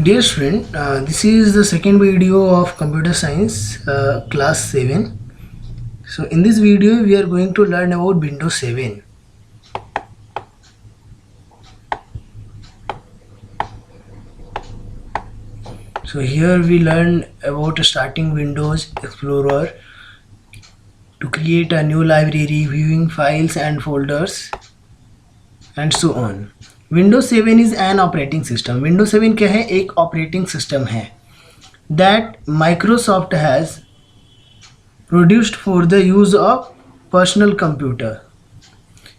Dear student, this is the second video of computer science class 7. So in this video we are going to learn about Windows 7. So here we learn about starting Windows Explorer to create a new library, viewing files and folders and so on. Windows 7 is an operating system. Windows 7 क्या है? एक operating system है that Microsoft has produced for the use of personal computer,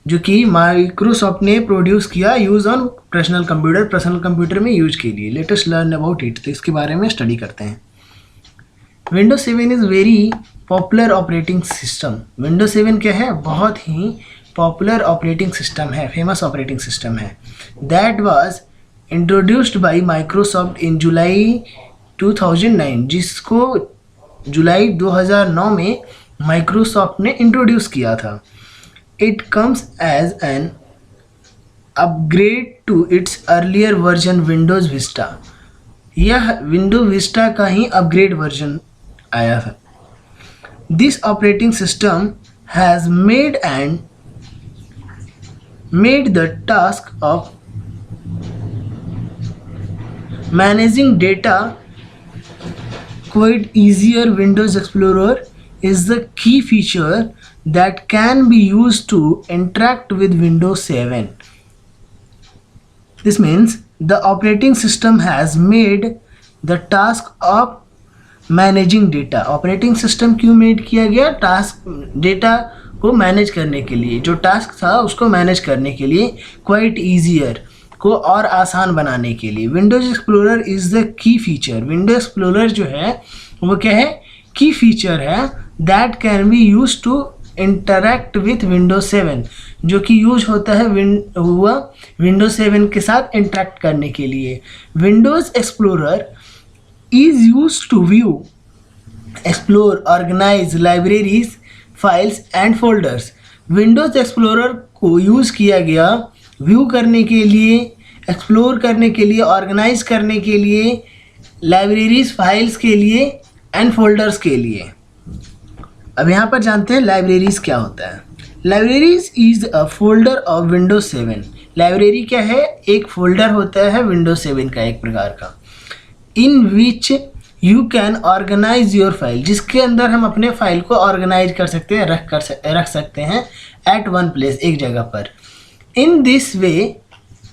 जो कि Microsoft ने produce किया use on personal computer में use के लिए. Let us learn about it. तो इसके बारे में स्टडी करते हैं. Windows 7 is very popular operating system. Windows 7 क्या है? बहुत ही पॉपुलर ऑपरेटिंग सिस्टम है, फेमस ऑपरेटिंग सिस्टम है. That was introduced by Microsoft in July 2009, जिसको जुलाई 2009 में माइक्रोसॉफ्ट ने इंट्रोड्यूस किया था. It comes as an upgrade to its earlier version Windows Vista. यह विंडोज विस्टा का ही अपग्रेड वर्जन आया था. This operating system has made the task of managing data quite easier. Windows Explorer is the key feature that can be used to interact with Windows 7. This means the operating system has made the task of managing data. Operating system क्यों made किया गया? Task data को manage करने के लिए, जो task था उसको मैनेज करने के लिए, क्वाइट ईजियर को और आसान बनाने के लिए. Windows Explorer is the key feature. Windows Explorer जो है वो क्या है? की फीचर है that can be use to interact with Windows 7, जो कि यूज होता है विंडोज 7 के साथ इंटरैक्ट करने के लिए. Windows explorer is used to view, explore, organize libraries, files and folders. Windows Explorer को यूज़ किया गया व्यू करने के लिए, एक्सप्लोर करने के लिए, ऑर्गेनाइज करने के लिए, लाइब्रेरीज, फाइल्स के लिए एंड फोल्डर्स के लिए. अब यहाँ पर जानते हैं लाइब्रेरीज क्या होता है. Libraries is a folder of Windows 7. Library क्या है? एक फोल्डर होता है विंडोज 7 का, एक प्रकार का, in which you can organise your file, जिसके अंदर हम अपने फाइल को ऑर्गेनाइज कर सकते हैं, रख सकते हैं एट वन प्लेस, एक जगह पर. इन दिस वे,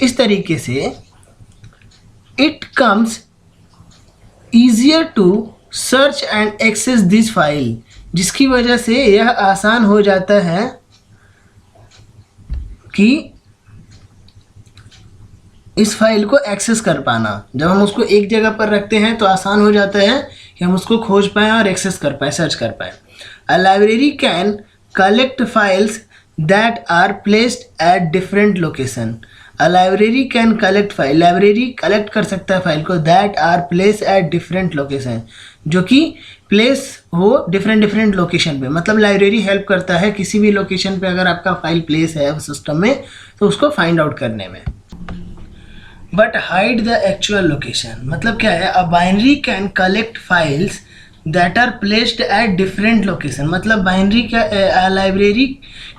इस तरीके से, it comes easier to search and access this file, जिसकी वजह से यह आसान हो जाता है कि इस फाइल को एक्सेस कर पाना. जब हम उसको एक जगह पर रखते हैं तो आसान हो जाता है कि हम उसको खोज पाएँ और एक्सेस कर पाएँ, सर्च कर पाएँ. A library can collect files that are placed at different location. A library can collect file, library collect कर सकता है फाइल को, that are place at different location, जो कि प्लेस हो डिफरेंट लोकेशन पे. मतलब लाइब्रेरी हेल्प करता है किसी भी लोकेशन पे अगर आपका फाइल प्लेस है सिस्टम में तो उसको फाइंड आउट करने में. But hide the actual location. मतलब क्या है? A binary can collect files that are placed at different location. मतलब बाइनरी क्या, लाइब्रेरी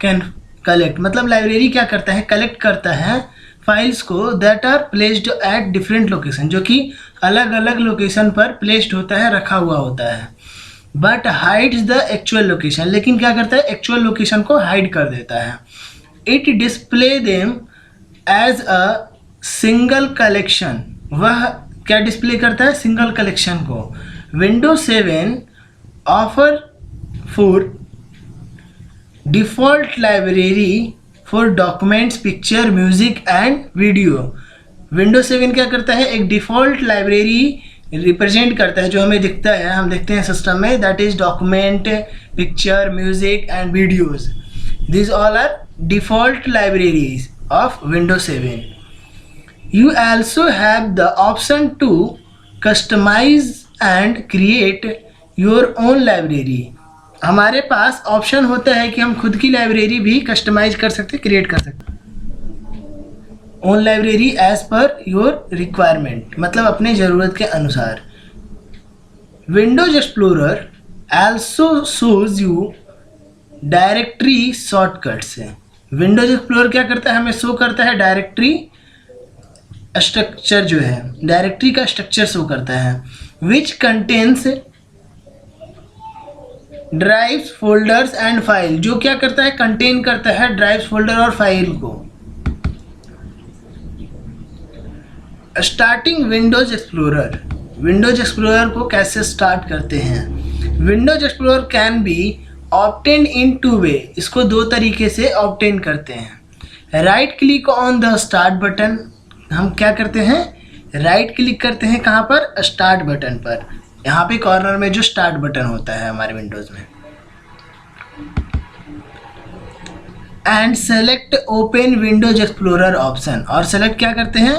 कैन कलेक्ट, मतलब लाइब्रेरी क्या करता है? कलेक्ट करता है फाइल्स को that are placed at different location, जो कि अलग अलग लोकेशन पर प्लेस्ड होता है, रखा हुआ होता है. But hides the actual location, लेकिन क्या करता है? एक्चुअल लोकेशन को हाइड कर देता है. It display them as a single collection. वह क्या डिस्प्ले करता है? सिंगल कलेक्शन को. Windows 7 offer for default library for documents, picture, music and video. Windows 7 क्या करता है? एक डिफ़ॉल्ट लाइब्रेरी रिप्रेजेंट करता है, जो हमें दिखता है, हम देखते हैं सिस्टम में, that is document, picture, music and videos. This all are default libraries of Windows 7. You also have the option to customize and create your own library. हमारे पास ऑप्शन होता है कि हम खुद की लाइब्रेरी भी कस्टमाइज कर सकते, क्रिएट कर सकते. Own library as per your requirement, मतलब अपने ज़रूरत के अनुसार। Windows Explorer also shows you directory shortcuts है। विंडोज एक्सप्लोरर क्या करता है, हमें शो करता है डायरेक्टरी स्ट्रक्चर, जो है डायरेक्टरी का स्ट्रक्चर शो करता है, which contains drives folders and file, जो क्या करता है, कंटेन करता है ड्राइव्स फोल्डर और फाइल को। Starting Windows explorer, Windows Explorer को कैसे स्टार्ट करते हैं। Windows explorer can be obtain in two way, इसको दो तरीके से ऑब्टेन करते हैं। Right click on the start button, हम क्या करते हैं, राइट क्लिक करते हैं कहाँ पर, स्टार्ट बटन पर, यहाँ पे कॉर्नर में जो स्टार्ट बटन होता है हमारे विंडोज में। And select open Windows explorer option, और सेलेक्ट क्या करते हैं,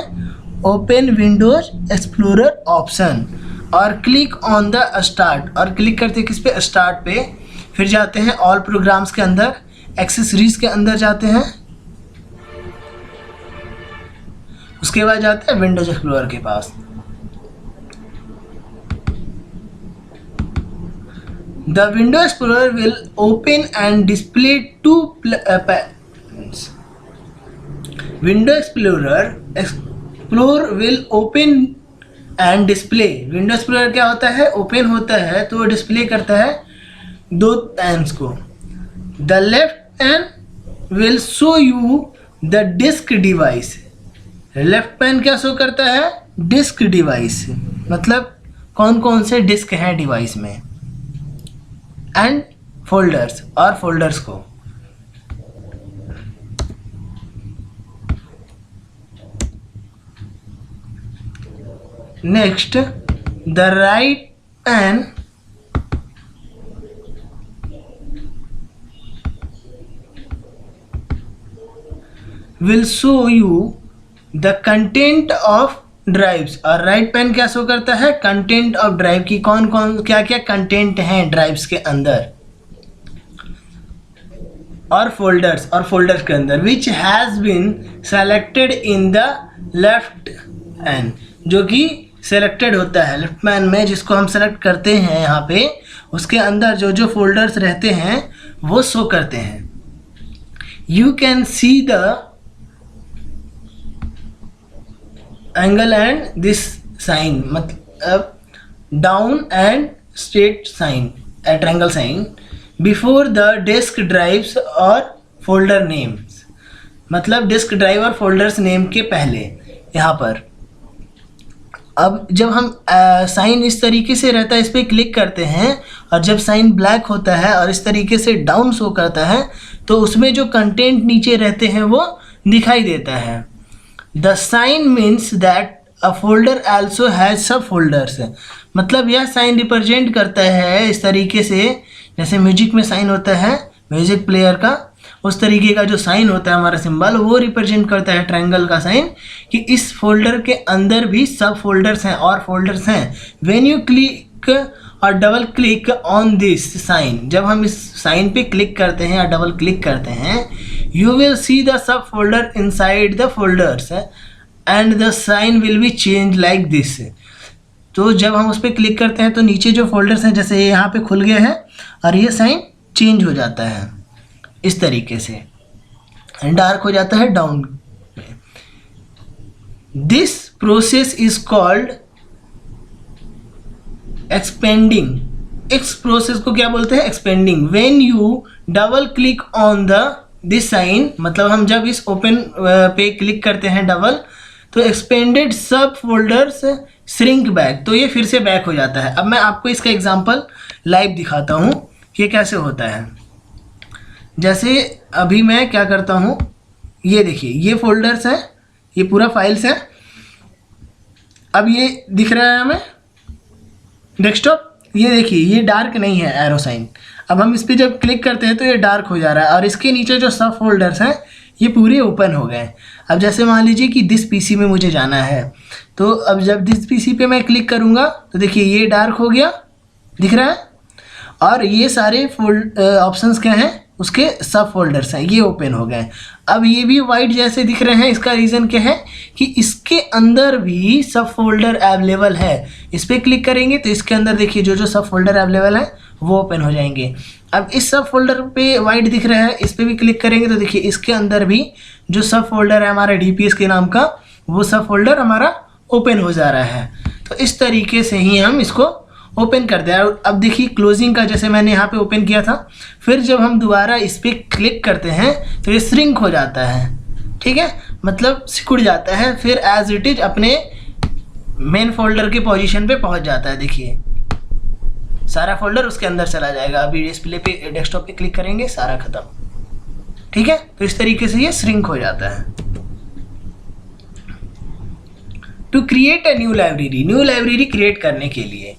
ओपन विंडोज एक्सप्लोरर ऑप्शन, और क्लिक ऑन द स्टार्ट, और क्लिक करते हैं किस पे, स्टार्ट पे। फिर जाते हैं ऑल प्रोग्राम्स के अंदर, एक्सेसरीज के अंदर जाते हैं, उसके बाद जाते हैं विंडोज एक्सप्लोरर के पास। The window explorer will open and display two window explorer will open and display, window explorer क्या होता है, ओपन होता है तो डिस्प्ले करता है दो पैन्स को। The left hand will show you the disk device, left pan क्या शो करता है, डिस्क डिवाइस, मतलब कौन कौन से डिस्क हैं डिवाइस में, एंड फोल्डर्स, और फोल्डर्स को। Next, the right pan will show you the content of drives, और राइट पैन क्या शो करता है, कंटेंट ऑफ ड्राइव की कौन कौन क्या क्या कंटेंट हैं ड्राइव्स के अंदर, और फोल्डर्स के अंदर, which has been selected in the left pane, जो कि सेलेक्टेड होता है लेफ्ट पैन में, जिसको हम सेलेक्ट करते हैं यहाँ पे, उसके अंदर जो जो फोल्डर्स रहते हैं वो शो करते हैं। You can see the angle and this sign, मतलब down and straight sign, triangle sign, before the disk drives और फोल्डर नेम्स, मतलब डिस्क ड्राइव और फोल्डर्स नेम के पहले यहाँ पर। अब जब हम साइन इस तरीके से रहता है, इस पर क्लिक करते हैं, और जब साइन ब्लैक होता है और इस तरीके से डाउन शो करता है, तो उसमें जो कंटेंट नीचे रहते हैं वो दिखाई देता है। The sign means that a folder also has sub folders, मतलब यह साइन रिप्रेजेंट करता है इस तरीके से, जैसे म्यूजिक में साइन होता है म्यूजिक प्लेयर का, उस तरीके का जो साइन होता है हमारा सिंबल, वो रिप्रेजेंट करता है ट्रायंगल का साइन, कि इस फोल्डर के अंदर भी सब फोल्डर्स हैं और फोल्डर्स हैं। व्हेन यू क्लिक और double click on this sign, जब हम इस साइन पे क्लिक करते हैं या डबल क्लिक करते हैं, you will see the sub folder inside the folders and the sign will be changed like this। तो जब हम उस पर क्लिक करते हैं तो नीचे जो फोल्डर्स हैं, जैसे ये यहाँ पे खुल गया है और ये साइन चेंज हो जाता है इस तरीके से, डार्क हो जाता है down. This process is called expanding. इस प्रोसेस को क्या बोलते हैं, expanding. When you double click on the this sign, मतलब हम जब इस ओपन पे क्लिक करते हैं डबल, तो एक्सपेंडेड सब फोल्डर्स श्रिंक बैक, तो ये फिर से बैक हो जाता है। अब मैं आपको इसका एग्जांपल लाइव दिखाता हूँ कि कैसे होता है। जैसे अभी मैं क्या करता हूँ, ये देखिए ये फोल्डर्स हैं, ये पूरा फाइल्स है। अब ये दिख रहा है हमें डेस्कटॉप, ये देखिए ये डार्क नहीं है एरो साइन। अब हम इस पर जब क्लिक करते हैं तो ये डार्क हो जा रहा है, और इसके नीचे जो सब फोल्डर्स हैं ये पूरे ओपन हो गए। अब जैसे मान लीजिए कि दिस पीसी में मुझे जाना है, तो अब जब दिस पीसी पे मैं क्लिक करूँगा तो देखिए ये डार्क हो गया, दिख रहा है, और ये सारे ऑप्शंस क्या हैं, उसके सब फोल्डर्स हैं, ये ओपन हो गए। अब ये भी वाइट जैसे दिख रहे हैं, इसका रीज़न क्या है कि इसके अंदर भी सब फोल्डर अवेलेबल है। इस पर क्लिक करेंगे तो इसके अंदर देखिए जो जो सब फोल्डर अवेलेबल है वो ओपन हो जाएंगे। अब इस सब फोल्डर पे वाइट दिख रहा है, इस पर भी क्लिक करेंगे तो देखिए इसके अंदर भी जो सब फोल्डर है हमारा DPS के नाम का, वो सब फोल्डर हमारा ओपन हो जा रहा है। तो इस तरीके से ही हम इसको ओपन कर दिया। अब देखिए क्लोजिंग का जैसे मैंने यहाँ पे ओपन किया था, फिर जब हम दोबारा इस पर क्लिक करते हैं तो ये श्रिंक हो जाता है, ठीक है, मतलब सिकुड़ जाता है, फिर एज इट इज अपने मेन फोल्डर के पोजीशन पे पहुँच जाता है। देखिए सारा फोल्डर उसके अंदर चला जाएगा। अभी डिस्प्ले पे डेस्कटॉप पे क्लिक करेंगे, सारा खत्म, ठीक है। तो इस तरीके से ये श्रिंक हो जाता है। To create a new library create करने के लिए,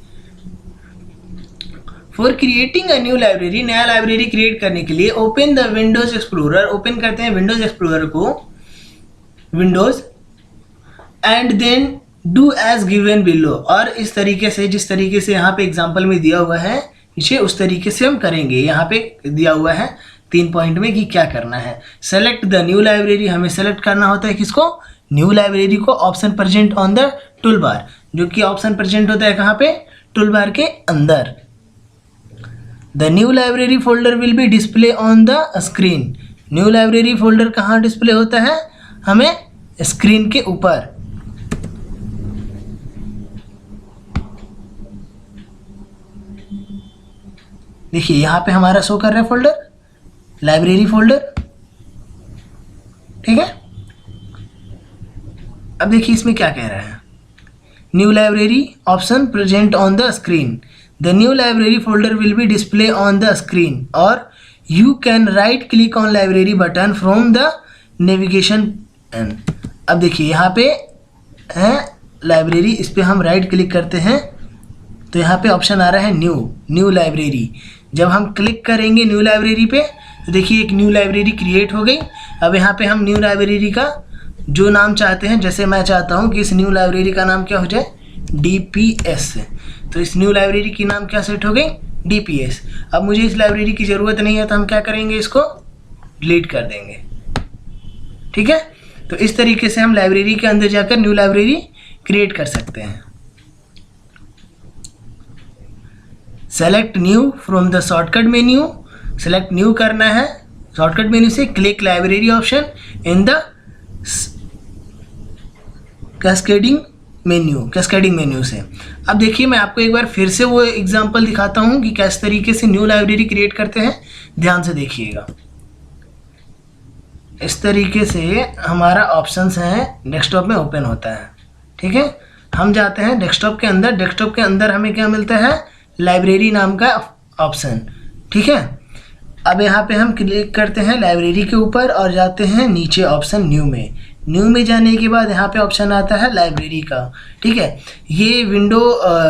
for creating a new library, नया लाइब्रेरी क्रिएट करने के लिए open the Windows Explorer, open करते हैं विंडोज एक्सप्लोरर को, Windows, and then do as given below, और इस तरीके से जिस तरीके से यहाँ पे एग्जांपल में दिया हुआ है पीछे उस तरीके से हम करेंगे। यहाँ पे दिया हुआ है 3 पॉइंट में कि क्या करना है। सेलेक्ट द न्यू लाइब्रेरी, हमें सेलेक्ट करना होता है किसको, न्यू लाइब्रेरी को। Option present on the tool bar, जो कि ऑप्शन प्रेजेंट होता है कहाँ पे, टूल बार के अंदर। The new library folder will be display on the screen, new library folder कहाँ डिस्प्ले होता है, हमें स्क्रीन के ऊपर। देखिए यहाँ पे हमारा शो कर रहा है फोल्डर, लाइब्रेरी फोल्डर, ठीक है। अब देखिए इसमें क्या कह रहा है, new library option present on the screen, the new library folder will be display on the screen, और you can right click on library button from the navigation. अब देखिए यहाँ पे है लाइब्रेरी, इस पर हम राइट क्लिक करते हैं तो यहाँ पे ऑप्शन आ रहा है न्यू लाइब्रेरी। जब हम क्लिक करेंगे न्यू लाइब्रेरी पे तो देखिए एक न्यू लाइब्रेरी क्रिएट हो गई। अब यहाँ पे हम न्यू लाइब्रेरी का जो नाम चाहते हैं, जैसे मैं चाहता हूँ कि इस न्यू लाइब्रेरी का नाम क्या हो जाए, DPS, तो इस न्यू लाइब्रेरी की नाम क्या सेट हो गई, DPS। अब मुझे इस लाइब्रेरी की ज़रूरत नहीं है तो हम क्या करेंगे, इसको डिलीट कर देंगे, ठीक है। तो इस तरीके से हम लाइब्रेरी के अंदर जाकर न्यू लाइब्रेरी क्रिएट कर सकते हैं। Select new from the shortcut menu, select new करना है शॉर्टकट मेन्यू से, click library option in the cascading menu से। अब देखिए मैं आपको एक बार फिर से वो एग्जांपल दिखाता हूँ कि किस तरीके से न्यू लाइब्रेरी क्रिएट करते हैं, ध्यान से देखिएगा। इस तरीके से हमारा ऑप्शंस हैं, डेस्कटॉप में ओपन होता है, ठीक है। हम जाते हैं डेस्कटॉप के अंदर, डेस्कटॉप के अंदर हमें क्या मिलता है, लाइब्रेरी नाम का ऑप्शन, ठीक है। अब यहाँ पे हम क्लिक करते हैं लाइब्रेरी के ऊपर और जाते हैं नीचे ऑप्शन न्यू में जाने के बाद यहाँ पे ऑप्शन आता है लाइब्रेरी का, ठीक है। ये विंडो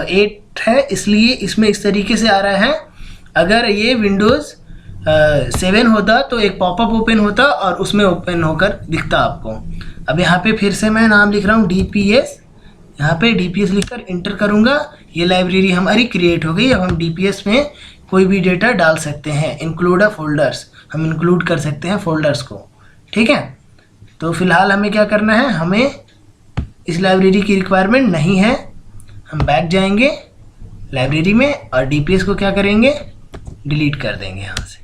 8 है इसलिए इसमें इस तरीके से आ रहा है। अगर ये विंडोज़ 7 होता तो एक पॉपअप ओपन होता और उसमें ओपन होकर दिखता आपको। अब यहाँ पे फिर से मैं नाम लिख रहा हूँ DPS, यहाँ पे DPS लिखकर इंटर करूँगा, ये लाइब्रेरी हमारी क्रिएट हो गई। अब हम DPS में कोई भी डेटा डाल सकते हैं, इंक्लूड अ फोल्डर्स, हम इंक्लूड कर सकते हैं फोल्डर्स को, ठीक है। तो फिलहाल हमें क्या करना है, हमें इस लाइब्रेरी की रिक्वायरमेंट नहीं है, हम बैक जाएंगे लाइब्रेरी में और DPS को क्या करेंगे, डिलीट कर देंगे यहाँ से।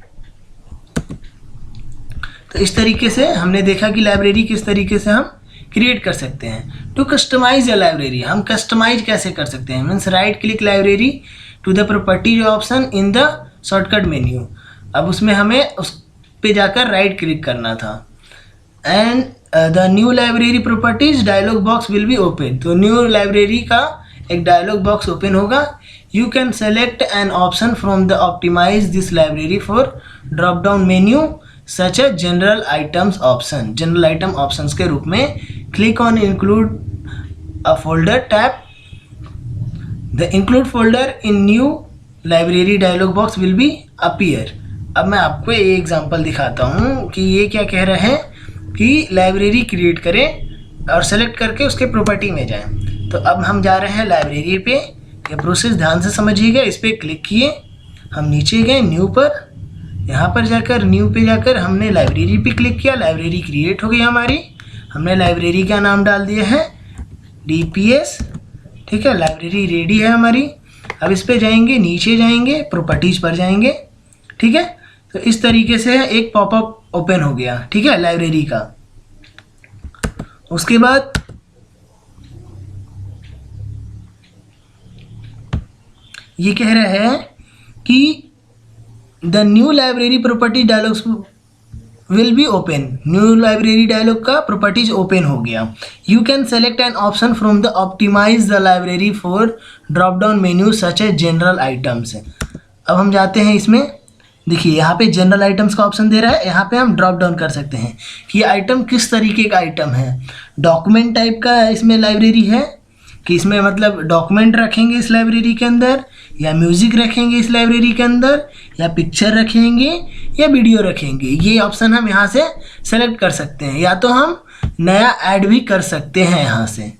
तो इस तरीके से हमने देखा कि लाइब्रेरी किस तरीके से हम क्रिएट कर सकते हैं। टू कस्टमाइज अ लाइब्रेरी, हम कस्टमाइज कैसे कर सकते हैं, means right click library to the properties option in the shortcut menu. अब उसमें हमें उस पे जाकर राइट क्लिक करना था, and the new library properties dialog box will be open, तो न्यू लाइब्रेरी का एक डायलॉग बॉक्स ओपन होगा। You can select an option from the optimize this library for drop down menu such a general items option, general item options के रूप में click on include a folder tab, the include folder in new library dialog box will be appear. अब मैं आपको एक example दिखाता हूँ कि ये क्या कह रहे हैं कि लाइब्रेरी क्रिएट करें और सेलेक्ट करके उसके प्रॉपर्टी में जाएं। तो अब हम जा रहे हैं लाइब्रेरी पे, ये प्रोसेस ध्यान से समझिएगा। इस पर क्लिक किए, हम नीचे गए न्यू पर, यहाँ पर जाकर न्यू पे जाकर हमने लाइब्रेरी पे क्लिक किया, लाइब्रेरी क्रिएट हो गई हमारी। हमने लाइब्रेरी का नाम डाल दिया है DPS, ठीक है। लाइब्रेरी रेडी है हमारी। अब इस पे जाएंगे, नीचे जाएंगे, प्रॉपर्टीज पर जाएंगे, ठीक है। तो इस तरीके से एक पॉपअप ओपन हो गया, ठीक है, लाइब्रेरी का। उसके बाद ये कह रहा है कि the new library property dialogs will be open. New library dialog का प्रॉपर्टीज ओपन हो गया। You can select an option from the optimize the library for drop down menu such as general items. अब हम जाते हैं इसमें, देखिए यहाँ पे जनरल आइटम्स का ऑप्शन दे रहा है। यहाँ पे हम ड्रॉप डाउन कर सकते हैं कि ये आइटम किस तरीके का आइटम है। डॉक्यूमेंट टाइप का इसमें लाइब्रेरी है कि इसमें मतलब डॉक्यूमेंट रखेंगे इस लाइब्रेरी के अंदर, या म्यूज़िक रखेंगे इस लाइब्रेरी के अंदर, या पिक्चर रखेंगे, या वीडियो रखेंगे। ये ऑप्शन हम यहाँ से सेलेक्ट कर सकते हैं, या तो हम नया ऐड भी कर सकते हैं यहाँ से,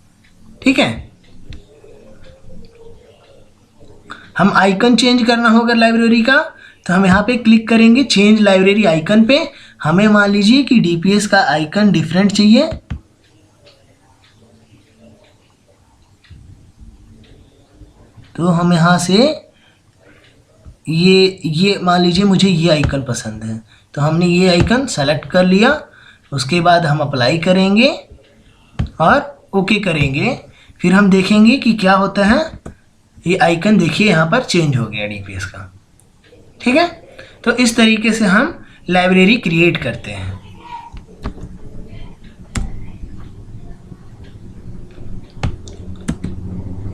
ठीक है। हम आइकन चेंज करना होगा लाइब्रेरी का, तो हम यहाँ पे क्लिक करेंगे चेंज लाइब्रेरी आइकन पे। हमें मान लीजिए कि DPS का आइकन डिफरेंट चाहिए, तो हम यहाँ से ये मान लीजिए मुझे ये आइकन पसंद है, तो हमने ये आइकन सेलेक्ट कर लिया। उसके बाद हम अप्लाई करेंगे और ओके करेंगे। फिर हम देखेंगे कि क्या होता है। ये आइकन देखिए यहाँ पर चेंज हो गया DPS का, ठीक है। तो इस तरीके से हम लाइब्रेरी क्रिएट करते हैं।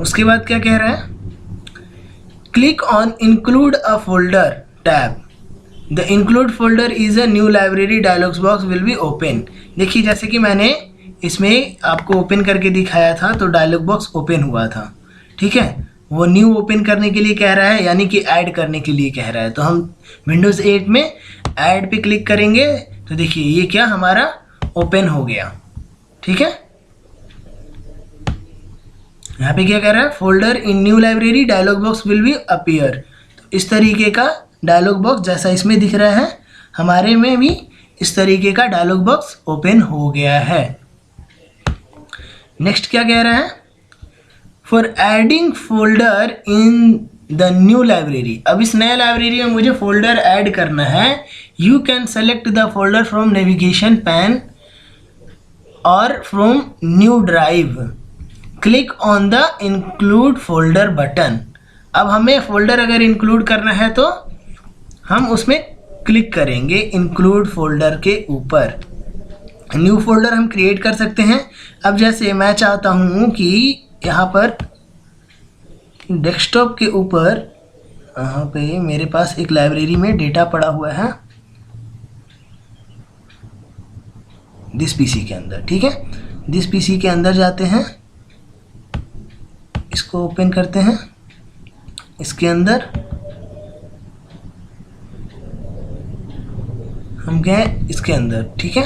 उसके बाद क्या कह रहा है, click on include a folder tab. The include folder is a new library dialogues box will be open. देखिए जैसे कि मैंने इसमें आपको ओपन करके दिखाया था, तो डायलॉग बॉक्स ओपन हुआ था, ठीक है। वो न्यू ओपन करने के लिए कह रहा है, यानी कि ऐड करने के लिए कह रहा है। तो हम विंडोज़ 8 में ऐड पे क्लिक करेंगे, तो देखिए ये क्या हमारा ओपन हो गया, ठीक है। यहाँ पे क्या कह रहा है, folder in new library dialog box will be appear. तो इस तरीके का डायलॉग बॉक्स जैसा इसमें दिख रहा है, हमारे में भी इस तरीके का डायलॉग बॉक्स ओपन हो गया है। नेक्स्ट क्या कह रहा है, for adding folder in the new library. अब इस नए लाइब्रेरी में मुझे फोल्डर ऐड करना है। You can select the folder from navigation pane और from new drive. Click on the include folder button. अब हमें फोल्डर अगर इंक्लूड करना है तो हम उसमें क्लिक करेंगे इंक्लूड फोल्डर के ऊपर। न्यू फोल्डर हम क्रिएट कर सकते हैं। अब जैसे मैं चाहता हूँ कि यहाँ पर डेस्कटॉप के ऊपर यहाँ पे मेरे पास एक लाइब्रेरी में डेटा पड़ा हुआ है दिस PC के अंदर, ठीक है। दिस PC के अंदर जाते हैं, इसको ओपन करते हैं। इसके अंदर हम गए इसके अंदर, ठीक है,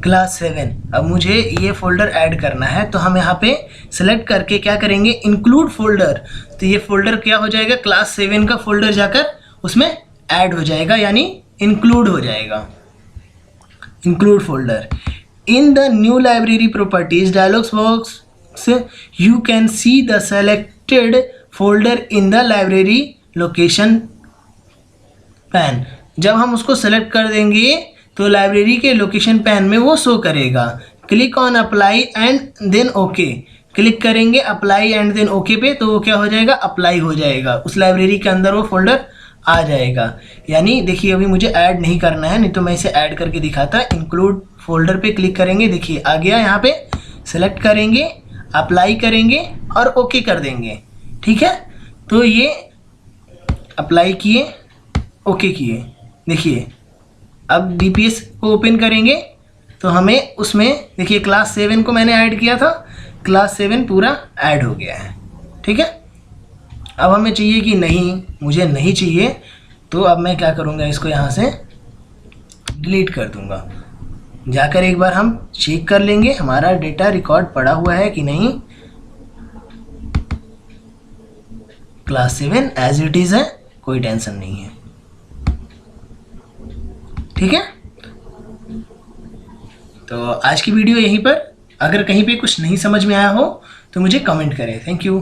क्लास 7। अब मुझे ये फोल्डर ऐड करना है, तो हम यहाँ पे सेलेक्ट करके क्या करेंगे, इंक्लूड फोल्डर। तो ये फोल्डर क्या हो जाएगा, क्लास 7 का फोल्डर जाकर उसमें ऐड हो जाएगा, यानी इंक्लूड हो जाएगा। Include folder in the new library properties dialogues box, you can see the selected folder in the library location pan। जब हम उसको सेलेक्ट कर देंगे तो लाइब्रेरी के लोकेशन पैन में वो शो करेगा। Click on apply and then okay. Click करेंगे अप्लाई एंड देन ओके पे, तो वो क्या हो जाएगा, अप्लाई हो जाएगा। उस लाइब्रेरी के अंदर वो फोल्डर आ जाएगा। यानी देखिए अभी मुझे ऐड नहीं करना है, नहीं तो मैं इसे ऐड करके दिखाता। इंक्लूड फोल्डर पे क्लिक करेंगे, देखिए आ गया। यहाँ पे सेलेक्ट करेंगे, अप्लाई करेंगे और ओके कर देंगे, ठीक है। तो ये अप्लाई किए, ओके किए। देखिए अब DPS को ओपन करेंगे तो हमें उसमें देखिए क्लास 7 को मैंने ऐड किया था, क्लास 7 पूरा ऐड हो गया है, ठीक है। अब हमें चाहिए कि नहीं, मुझे नहीं चाहिए, तो अब मैं क्या करूँगा, इसको यहाँ से डिलीट कर दूँगा। जाकर एक बार हम चेक कर लेंगे हमारा डेटा रिकॉर्ड पड़ा हुआ है कि नहीं। क्लास 7 एज इट इज़ है, कोई टेंशन नहीं है। ठीक है, तो आज की वीडियो यहीं पर। अगर कहीं पे कुछ नहीं समझ में आया हो तो मुझे कमेंट करें। Thank you.